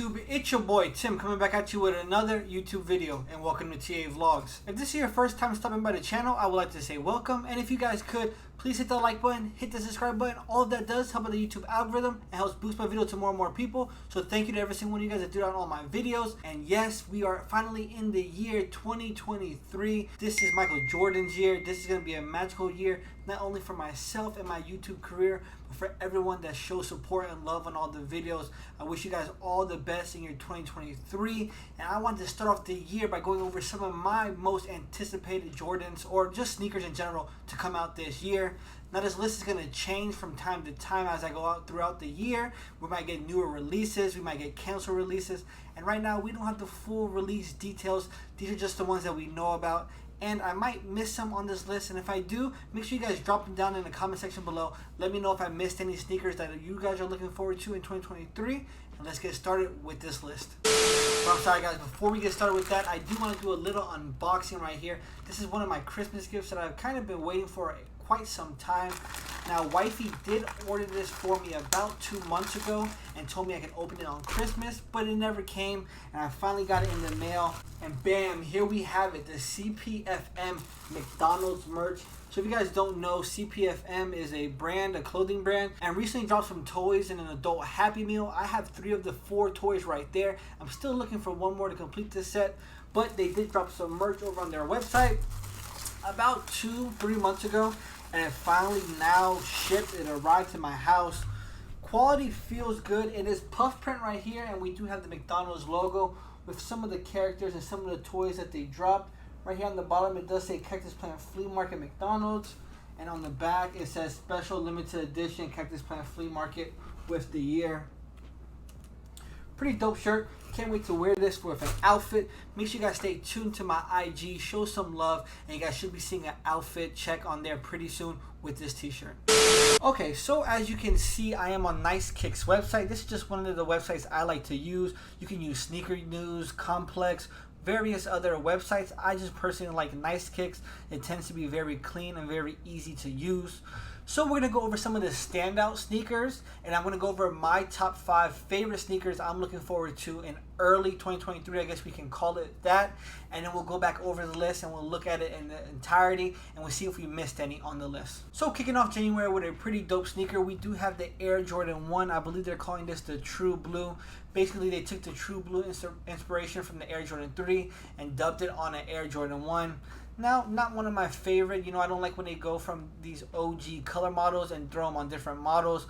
YouTube? It's your boy Tim coming back at you with another YouTube video, and welcome to TA Vlogs. If this is your first time stopping by the channel, I would like to say welcome, and if you guys could, please hit the like button, hit the subscribe button. All of that does help out the YouTube algorithm and helps boost my video to more and more people. So thank you to every single one of you guys that do that on all my videos. And yes, we are finally in the year 2023. This is Michael Jordan's year. This is going to be a magical year, not only for myself and my YouTube career, but for everyone that shows support and love on all the videos. I wish you guys all the best in your 2023. And I want to start off the year by going over some of my most anticipated Jordans, or just sneakers in general, to come out this year. Now this list is going to change from time to time as I go out throughout the year. We might get newer releases, we might get canceled releases, and right now we don't have the full release details. These are just the ones that we know about, and I might miss some on this list, and if I do, make sure you guys drop them down in the comment section below. Let me know if I missed any sneakers that you guys are looking forward to in 2023, and let's get started with this list. But I'm sorry guys, before we get started with that, I do want to do a little unboxing right here. This is one of my Christmas gifts that I've kind of been waiting for quite some time. Now wifey did order this for me about 2 months ago and told me I could open it on Christmas, but it never came, and I finally got it in the mail, and bam, here we have it, the CPFM McDonald's merch. So if you guys don't know, CPFM is a brand, a clothing brand, and recently dropped some toys in an adult Happy Meal. I have 3 of the 4 toys right there. I'm still looking for one more to complete this set, but they did drop some merch over on their website about 2-3 months ago, and it finally now shipped. It arrived to my house. Quality feels good. It is puff print right here, and we do have the McDonald's logo with some of the characters and some of the toys that they dropped. Right here on the bottom it does say Cactus Plant Flea Market McDonald's, and on the back it says Special Limited Edition Cactus Plant Flea Market with the year. Pretty dope shirt. Can't wait to wear this with an outfit. Make sure you guys stay tuned to my IG, show some love, and you guys should be seeing an outfit check on there pretty soon with this t-shirt. Okay, so as you can see, I am on Nice Kicks website. This is just one of the websites I like to use. You can use Sneaker News, Complex, various other websites. I just personally like Nice Kicks. It tends to be very clean and very easy to use. So we're going to go over some of the standout sneakers, and I'm going to go over my top 5 favorite sneakers I'm looking forward to in early 2023, I guess we can call it that, and then we'll go back over the list and we'll look at it in the entirety and we'll see if we missed any on the list. So kicking off January with a pretty dope sneaker, we do have the Air Jordan 1. I believe they're calling this the True Blue. Basically they took the True Blue inspiration from the Air Jordan 3 and dubbed it on an Air Jordan 1. Now, not one of my favorite. You know, I don't like when they go from these OG color models and throw them on different models.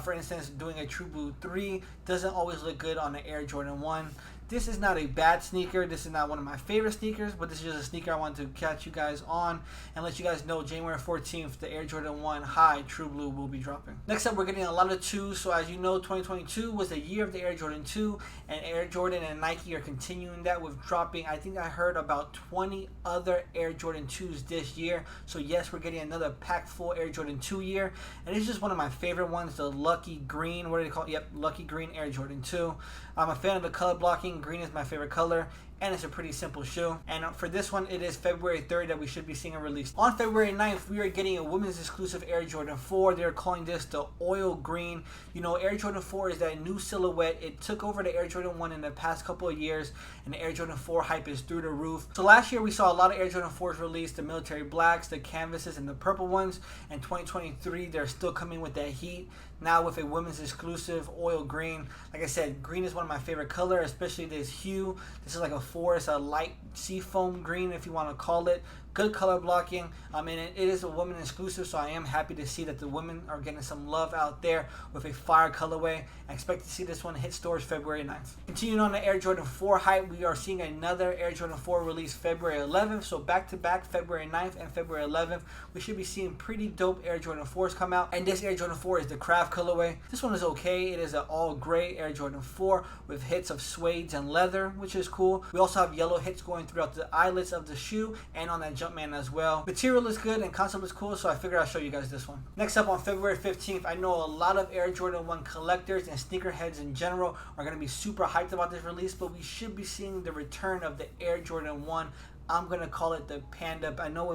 For instance, doing a True Blue 3 doesn't always look good on an Air Jordan 1. This is not a bad sneaker. This is not one of my favorite sneakers, but this is just a sneaker I wanted to catch you guys on and let you guys know January 14th, the Air Jordan 1 High True Blue will be dropping. Next up, we're getting a lot of 2s. So as you know, 2022 was the year of the Air Jordan 2, and Air Jordan and Nike are continuing that with dropping, I think I heard about 20 other Air Jordan 2s this year. So yes, we're getting another pack full Air Jordan 2 year, and it's just one of my favorite ones, the Lucky Green. What do they call it? Yep, Lucky Green Air Jordan 2. I'm a fan of the color blocking. Green is my favorite color, and it's a pretty simple shoe. And for this one, it is February 3rd that we should be seeing a release. On February 9th, we are getting a women's exclusive Air Jordan 4. They're calling this the Oil Green. You know, Air Jordan 4 is that new silhouette. It took over the Air Jordan 1 in the past couple of years, and the Air Jordan 4 hype is through the roof. So last year, we saw a lot of Air Jordan 4s released, the military blacks, the canvases, and the purple ones. And 2023, they're still coming with that heat. Now with a women's exclusive Oil Green. Like I said, green is one of my favorite color, especially this hue. This is like a forest, a light seafoam green if you want to call it. Good color blocking. And it is a woman exclusive, so I am happy to see that the women are getting some love out there with a fire colorway. I expect to see this one hit stores February 9th. Continuing on the Air Jordan 4 hype, we are seeing another Air Jordan 4 release February 11th. So back to back, February 9th and February 11th, we should be seeing pretty dope Air Jordan 4s come out. And this Air Jordan 4 is the craft colorway. This one is okay. It is an all gray Air Jordan 4 with hits of suede and leather, which is cool. We also have yellow hits going throughout the eyelets of the shoe and on that Jumpman as well. Material is good and concept is cool, so I figured I'll show you guys this one. Next up on February 15th, I know a lot of Air Jordan 1 collectors and sneakerheads in general are going to be super hyped about this release, but we should be seeing the return of the Air Jordan 1 I'm gonna call it the Panda. I know a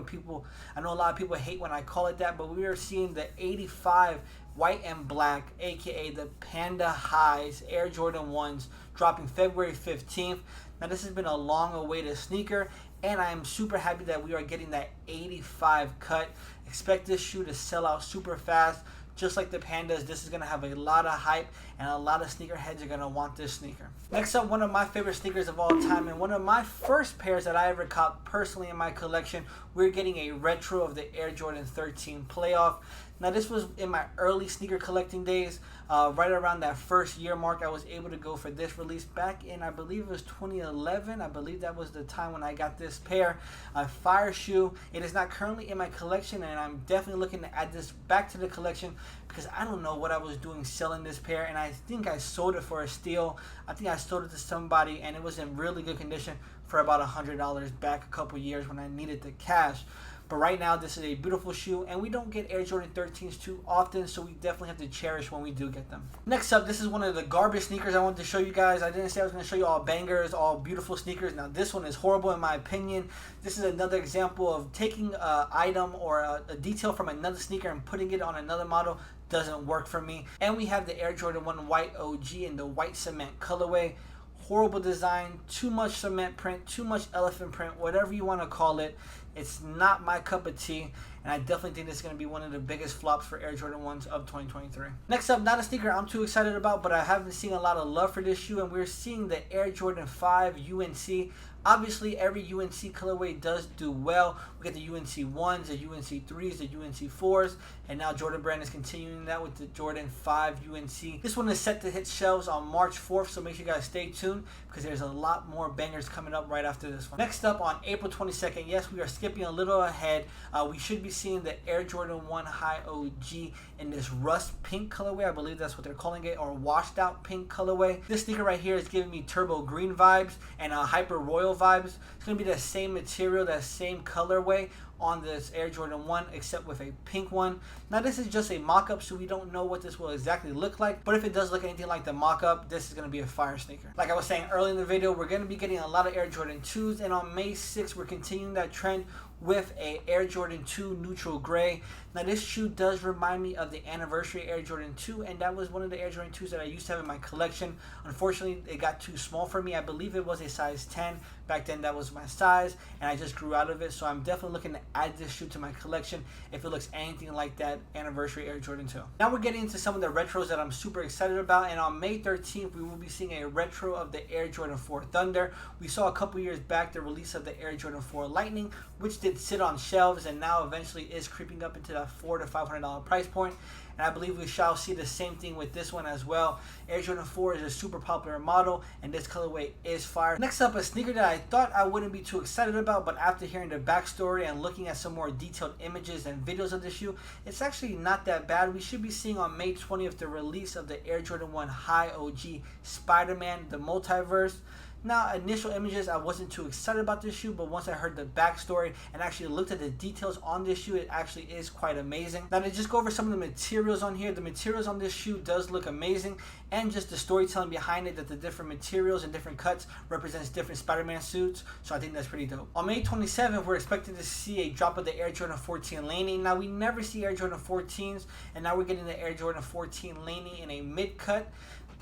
lot of people hate when I call it that, but we are seeing the 85 white and black, aka the Panda Highs Air Jordan 1s, dropping February 15th. Now this has been a long awaited sneaker, and I am super happy that we are getting that 85 cut. Expect this shoe to sell out super fast. Just like the Pandas, this is going to have a lot of hype, and a lot of sneakerheads are going to want this sneaker. Next up, one of my favorite sneakers of all time, and one of my first pairs that I ever caught personally in my collection. We're getting a retro of the Air Jordan 13 Playoff. Now this was in my early sneaker collecting days, right around that first year mark. I was able to go for this release back in, I believe it was 2011. I believe that was the time when I got this pair. A fire shoe. It is not currently in my collection, and I'm definitely looking to add this back to the collection because I don't know what I was doing selling this pair, and I think I sold it for a steal. I think I sold it to somebody, and it was in really good condition for about $100 back a couple years when I needed the cash. But right now, this is a beautiful shoe, and we don't get Air Jordan 13s too often, so we definitely have to cherish when we do get them. Next up, this is one of the garbage sneakers I wanted to show you guys. I didn't say I was going to show you all bangers, all beautiful sneakers. Now, this one is horrible in my opinion. This is another example of taking an item or a detail from another sneaker and putting it on another model. Doesn't work for me. And we have the Air Jordan 1 White OG in the white cement colorway. Horrible design, too much cement print, too much elephant print, whatever you want to call it. It's not my cup of tea, and I definitely think this is going to be one of the biggest flops for Air Jordan 1s of 2023. Next up, not a sneaker I'm too excited about, but I haven't seen a lot of love for this shoe, and we're seeing the Air Jordan 5 UNC. Obviously, every UNC colorway does do well. We get the UNC 1s, the UNC 3s, the UNC 4s, and now Jordan Brand is continuing that with the Jordan 5 UNC. This one is set to hit shelves on March 4th, so make sure you guys stay tuned because there's a lot more bangers coming up right after this one. Next up, on April 22nd, yes, we are skipping a little ahead. We should be seeing the Air Jordan 1 High OG in this rust pink colorway. I believe that's what they're calling it, or washed out pink colorway. This sneaker right here is giving me turbo green vibes and hyper royal vibes. It's going to be the same material, that same colorway on this Air Jordan 1, except with a pink one. Now this is just a mock-up, so we don't know what this will exactly look like, but if it does look anything like the mock-up, this is going to be a fire sneaker. Like I was saying early in the video, we're going to be getting a lot of Air Jordan 2s, and on May 6th, we're continuing that trend with a Air Jordan 2 neutral gray. Now this shoe does remind me of the anniversary Air Jordan 2, and that was one of the Air Jordan 2s that I used to have in my collection. Unfortunately, it got too small for me. I believe it was a size 10. Back then that was my size, and I just grew out of it, so I'm definitely looking to add this shoe to my collection if it looks anything like that anniversary Air Jordan 2. Now we're getting into some of the retros that I'm super excited about, and on May 13th we will be seeing a retro of the Air Jordan 4 Thunder. We saw a couple years back the release of the Air Jordan 4 Lightning, which did sit on shelves and now eventually is creeping up into that $400 to $500 price point. And I believe we shall see the same thing with this one as well. Air Jordan 4 is a super popular model, and this colorway is fire. Next up, a sneaker that I thought I wouldn't be too excited about, but after hearing the backstory and looking at some more detailed images and videos of the shoe, it's actually not that bad. We should be seeing on May 20th the release of the Air Jordan 1 High OG Spider-Man, the Multiverse. Now, initial images, I wasn't too excited about this shoe, but once I heard the backstory and actually looked at the details on this shoe, it actually is quite amazing. Now, to just go over some of the materials on here, the materials on this shoe does look amazing, and just the storytelling behind it, that the different materials and different cuts represents different Spider-Man suits, so I think that's pretty dope. On May 27th, we're expected to see a drop of the Air Jordan 14 Laney. Now, we never see Air Jordan 14s, and now we're getting the Air Jordan 14 Laney in a mid-cut.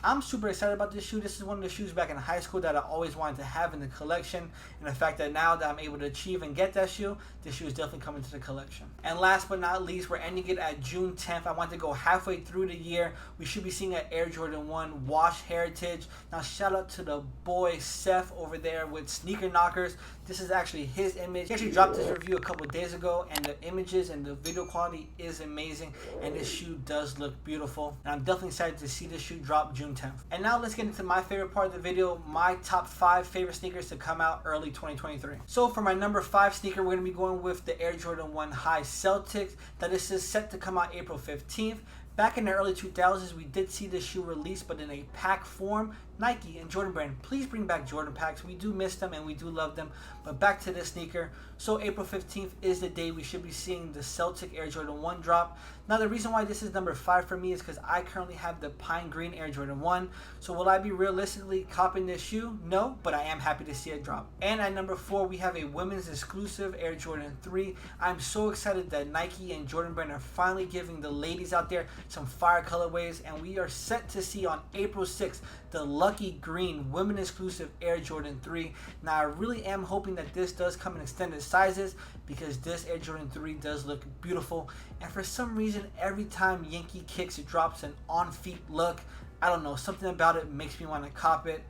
I'm super excited about this shoe. This is one of the shoes back in high school that I always wanted to have in the collection. And the fact that now that I'm able to achieve and get that shoe, this shoe is definitely coming to the collection. And last but not least, we're ending it at June 10th. I want to go halfway through the year. We should be seeing an Air Jordan 1 Wash Heritage. Now shout out to the boy Seth over there with Sneaker Knockers. This is actually his image. He actually dropped this review a couple days ago, and the images and the video quality is amazing, and this shoe does look beautiful. And I'm definitely excited to see this shoe drop June 10th. And now let's get into my favorite part of the video, my top 5 favorite sneakers to come out early 2023. So for my number 5 sneaker, we're going to be going with the Air Jordan 1 High Celtic. Now this is set to come out April 15th. Back in the early 2000s, we did see this shoe released, but in a pack form, Nike and Jordan Brand, please bring back Jordan packs. We do miss them and we do love them. But back to this sneaker. So April 15th is the day we should be seeing the Celtic Air Jordan 1 drop. Now the reason why this is number 5 for me is because I currently have the Pine Green Air Jordan 1. So will I be realistically copying this shoe? No, but I am happy to see it drop. And at number 4 we have a women's exclusive Air Jordan 3. I'm so excited that Nike and Jordan Brand are finally giving the ladies out there some fire colorways, and we are set to see on April 6th the Lucky Green women exclusive Air Jordan 3. Now I really am hoping that this does come in extended sizes because this Air Jordan 3 does look beautiful, and for some reason every time Yankee Kicks drops an on feet look, I don't know, something about it makes me want to cop it.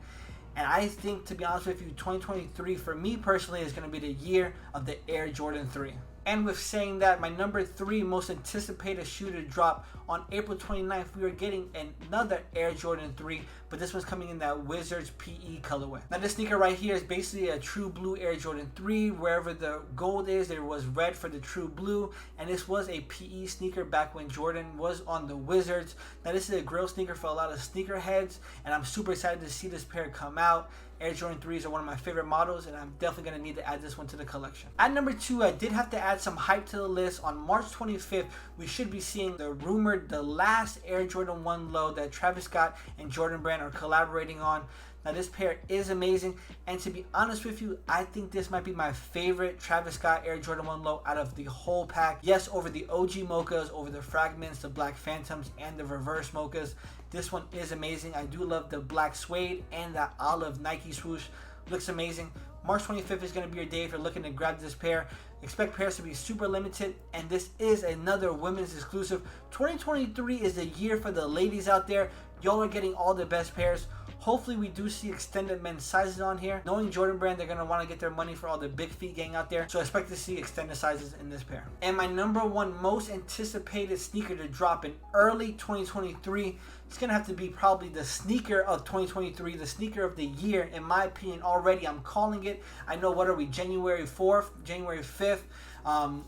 And I think, to be honest with you, 2023 for me personally is going to be the year of the Air Jordan 3. And with saying that, my number 3 most anticipated shoe to drop on April 29th, we are getting another Air Jordan 3, but this one's coming in that Wizards PE colorway. Now this sneaker right here is basically a true blue Air Jordan 3. Wherever the gold is, there was red for the true blue, and this was a PE sneaker back when Jordan was on the Wizards. Now this is a grill sneaker for a lot of sneakerheads, and I'm super excited to see this pair come out. Air Jordan 3s are one of my favorite models, and I'm definitely going to need to add this one to the collection. At number 2, I did have to add some hype to the list. On March 25th, we should be seeing the last Air Jordan 1 low that Travis Scott and Jordan Brand are collaborating on. Now this pair is amazing, and to be honest with you, I think this might be my favorite Travis Scott Air Jordan 1 low out of the whole pack. Yes, over the OG mochas, over the fragments, the black phantoms, and the reverse mochas. This one is amazing. I do love the black suede and that olive Nike swoosh. Looks amazing. March 25th is going to be your day if you're looking to grab this pair. Expect pairs to be super limited, and this is another women's exclusive. 2023 is the year for the ladies out there. Y'all are getting all the best pairs. Hopefully we do see extended men's sizes on here. Knowing Jordan Brand, they're going to want to get their money for all the big feet gang out there. So I expect to see extended sizes in this pair. And my number 1 most anticipated sneaker to drop in early 2023, it's going to have to be probably the sneaker of 2023, the sneaker of the year. In my opinion, already I'm calling it. I know, what are we, January 4th, January 5th.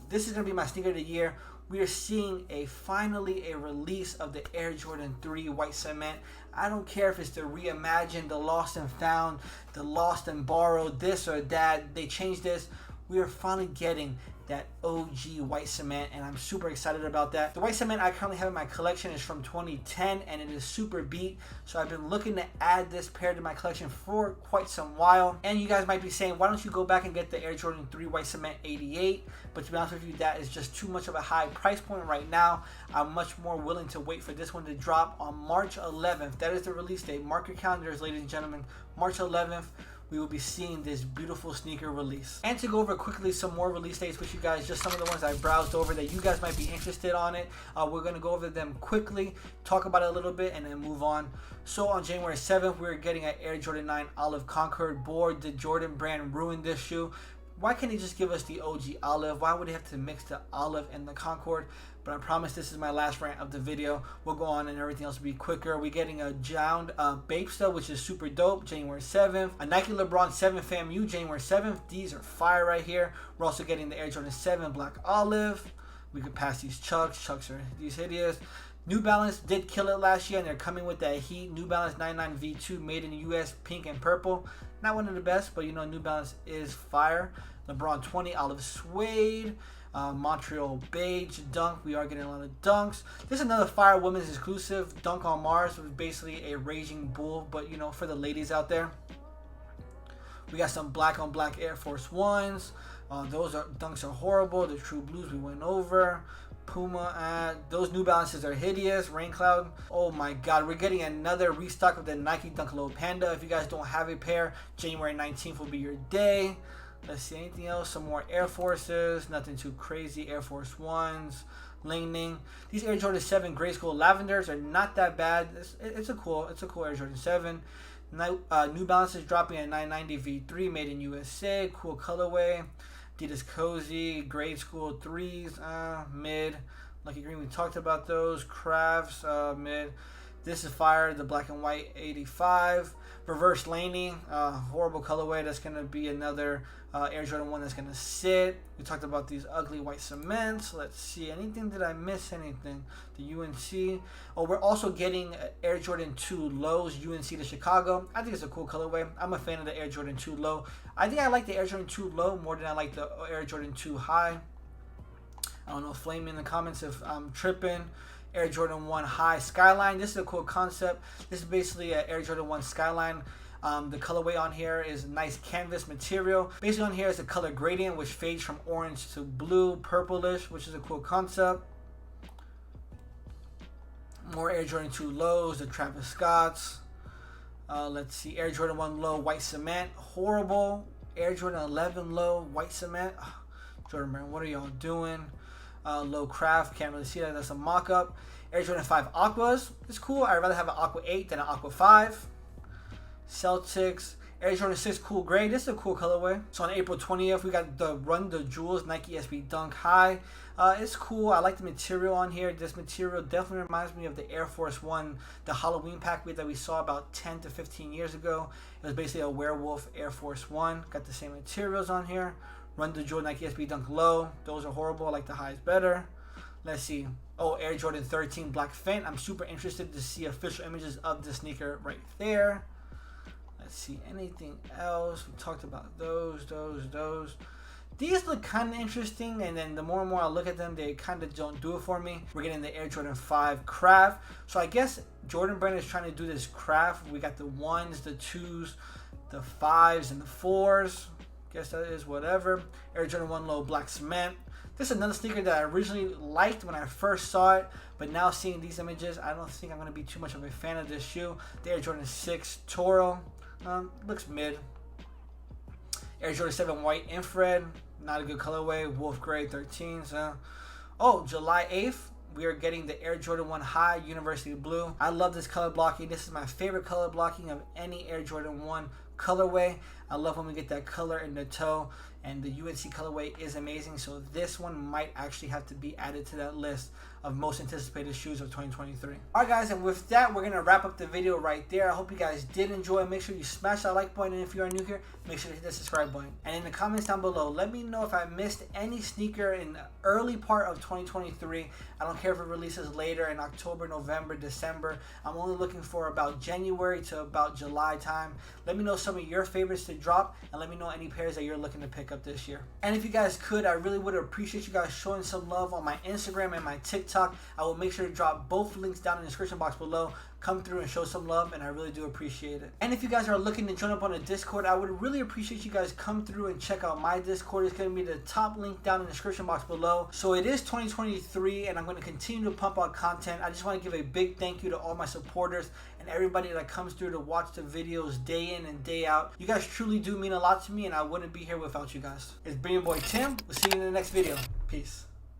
This is going to be my sneaker of the year. We are seeing finally a release of the Air Jordan 3 white cement. I don't care if it's the reimagined, the lost and found, the lost and borrowed, this or that. They changed this. We are finally getting that OG white cement, and I'm super excited about that. The white cement I currently have in my collection is from 2010, and it is super beat, so I've been looking to add this pair to my collection for quite some while. And you guys might be saying, why don't you go back and get the Air Jordan 3 white cement 88? But to be honest with you, that is just too much of a high price point right now. I'm much more willing to wait for this one to drop on March 11th. That is the release date. Mark your calendars, ladies and gentlemen. March 11th. We will be seeing this beautiful sneaker release. And to go over quickly some more release dates with you guys, just some of the ones I browsed over that you guys might be interested on it. We're going to go over them quickly, talk about it a little bit, and then move on. So on January 7th, we're getting an Air Jordan 9 Olive Concord board. Did Jordan Brand ruin this shoe? Why can't he just give us the OG olive? Why would he have to mix the olive and the Concord? But I promise this is my last rant of the video. We'll go on and everything else will be quicker. We're getting a Jound Bapesta, which is super dope, January 7th. A Nike LeBron 7 FAMU, January 7th. These are fire right here. We're also getting the Air Jordan 7 Black Olive. We could pass these Chucks. Chucks are these hideous. New Balance did kill it last year, and they're coming with that heat. New Balance 99 V2 made in the US, pink and purple. Not one of the best, but you know New Balance is fire. LeBron 20 Olive Suede. Montreal Beige Dunk. We are getting a lot of dunks. This is another fire women's exclusive. Dunk on Mars was basically a Raging Bull, but you know, for the ladies out there. We got some black on black Air Force Ones. Those dunks are horrible. The True Blues we went over. Puma, those New Balances are hideous. Rain Cloud, oh my god, we're getting another restock of the Nike Dunk Low Panda. If you guys don't have a pair, January 19th will be your day. Let's see, anything else? Some more Air Forces, nothing too crazy. Air Force Ones, Laney. These Air Jordan 7 Gray School Lavenders are not that bad. It's a cool Air Jordan 7. New Balance is dropping at 990 V3, made in USA. Cool colorway. Adidas Cozy, Grade School 3s, mid. Lucky Green, we talked about those. Crafts, mid. This is fire, the black and white 85. Reverse Laney, horrible colorway. That's going to be another Air Jordan 1 that's going to sit. We talked about these ugly white cements. Let's see. Anything? Did I miss anything? The UNC. Oh, we're also getting Air Jordan 2 lows, UNC to Chicago. I think it's a cool colorway. I'm a fan of the Air Jordan 2 low. I think I like the Air Jordan 2 low more than I like the Air Jordan 2 high. I don't know. Flame me in the comments if I'm tripping. Air Jordan 1 high Skyline. This is a cool concept. This is basically an Air Jordan 1 Skyline. The colorway on here is nice canvas material. Basically on here is a color gradient which fades from orange to blue, purplish, which is a cool concept. More Air Jordan 2 lows, the Travis Scotts. Let's see, Air Jordan 1 low, white cement. Horrible. Air Jordan 11 low, white cement. Jordan Brand, what are y'all doing? Low craft, can't really see that. That's a mock-up. Air Jordan 5 Aquas. It's cool. I'd rather have an Aqua 8 than an Aqua 5. Celtics. Air Jordan 6 Cool Gray. This is a cool colorway. So on April 20th, we got the Run the Jewels Nike SB Dunk High. It's cool. I like the material on here. This material definitely reminds me of the Air Force One, the Halloween pack that we saw about 10 to 15 years ago. It was basically a werewolf Air Force One. Got the same materials on here. Run the Jewel Nike SB Dunk Low. Those are horrible. I like the highs better. Let's see. Oh, Air Jordan 13 Black Fent. I'm super interested to see official images of the sneaker right there. Let's see. Anything else? We talked about those. These look kind of interesting, and then the more and more I look at them, they kind of don't do it for me. We're getting the Air Jordan 5 Craft. So I guess Jordan Brand is trying to do this craft. We got the 1s, the 2s, the 5s, and the 4s. Guess that is whatever. Air Jordan 1 Low Black Cement. This is another sneaker that I originally liked when I first saw it, but now seeing these images, I don't think I'm going to be too much of a fan of this shoe. The Air Jordan 6 Toro. Looks mid. Air Jordan 7 White Infrared. Not a good colorway. Wolf Gray 13s. Oh, July 8th. We are getting the Air Jordan 1 High University Blue. I love this color blocking. This is my favorite color blocking of any Air Jordan 1 colorway. I love when we get that color in the toe, and the UNC colorway is amazing. So this one might actually have to be added to that list of most anticipated shoes of 2023. Alright guys, and with that, we're going to wrap up the video right there. I hope you guys did enjoy. Make sure you smash that like button, and if you are new here, make sure to hit the subscribe button. And in the comments down below, let me know if I missed any sneaker in the early part of 2023. I don't care if it releases later in October, November, December. I'm only looking for about January to about July time. Let me know some of your favorites to drop, and let me know any pairs that you're looking to pick up this year. And if you guys could, I really would appreciate you guys showing some love on my Instagram and my TikTok. I will make sure to drop both links down in the description box below. Come through and show some love, and I really do appreciate it. And if you guys are looking to join up on a Discord, I would really appreciate you guys come through and check out my Discord. It's going to be the top link down in the description box below. So it is 2023, and I'm going to continue to pump out content. I just want to give a big thank you to all my supporters and everybody that comes through to watch the videos day in and day out. You guys truly do mean a lot to me, and I wouldn't be here without you guys. It's been your boy Tim. We'll see you in the next video. Peace.